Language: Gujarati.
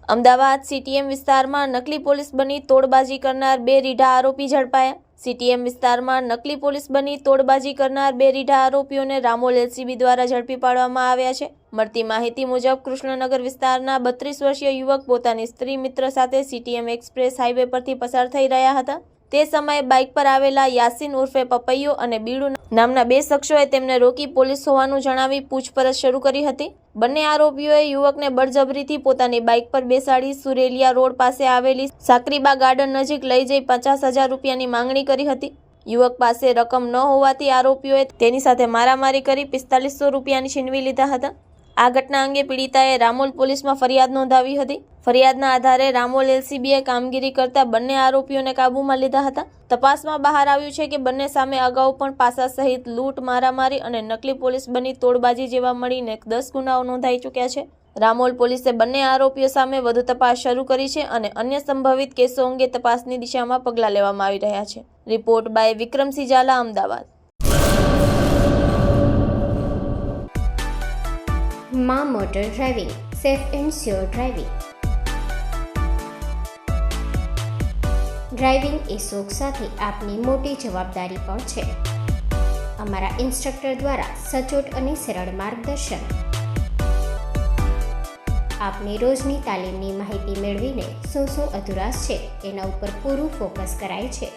અમદાવાદ સીટીએમ વિસ્તારમાં નકલી પોલીસ બની તોડબાજી કરનાર બે રીઢા આરોપી ઝડપાયા। સીટીએમ વિસ્તારમાં નકલી પોલીસ બની તોડબાજી કરનાર બે રીઢા આરોપીઓને રામોલ એલસીબી દ્વારા ઝડપી પાડવામાં આવ્યા છે। મળતી માહિતી મુજબ કૃષ્ણનગર વિસ્તારના 32 વર્ષીય યુવક પોતાની સ્ત્રી મિત્ર સાથે સીટીએમ એક્સપ્રેસ હાઈવે પરથી પસાર થઈ રહ્યા હતા। તે સમયે બાઇક પર આવેલા યાસીન ઉર્ફે પપૈયો અને બીડુ નામના બે શખ્સોએ તેમને રોકી પોલીસ હોવાનું જણાવી પૂછપરછ શરૂ કરી હતી। બંને આરોપીઓએ યુવકને બળજબરીથી પોતાની બાઇક પર બેસાડી સુરેલિયા રોડ પાસે આવેલી સાકરીબા ગાર્ડન નજીક લઈ જઈ 50,000 રૂપિયાની માંગણી કરી હતી। યુવક પાસે રકમ ન હોવાથી આરોપીઓએ તેની સાથે મારામારી કરી 4500 રૂપિયાની છીનવી લીધા હતા। આ ઘટના અંગે પીડિતાએ રામોલ પોલીસમાં ફરિયાદ નોંધાવી હતી। ફરિયાદના આધારે રામોલ એલસીબીએ કામગીરી કરતા બંને આરોપીઓને કાબૂમાં લીધા હતા। તપાસમાં બહાર આવ્યું છે કે બંને સામે અગાઉ પણ પાસા સહિત લૂંટ, મારામારી અને નકલી પોલીસ બની તોડબાજી જેવા મળીને 10 ગુનાઓ નોંધાઈ ચૂક્યા છે। રામોલ પોલીસે બંને આરોપીઓ સામે વધુ તપાસ શરૂ કરી છે અને અન્ય સંભવિત કેસો અંગે તપાસની દિશામાં પગલાં લેવામાં આવી રહ્યા છે। Report by Vikramsinh Jhala, Ahmedabad. માં motor driving, safe and sure driving. Driving એ શોખ સાથે આપની મોટી જવાબદારી પણ છે। અમારા ઇન્સ્ટ્રક્ટર દ્વારા સચોટ અને સરળ માર્ગદર્શન આપની રોજની તાલીમની માહિતી મેળવીને શું અધુરાશ છે એના ઉપર પૂરું ફોકસ કરાય છે।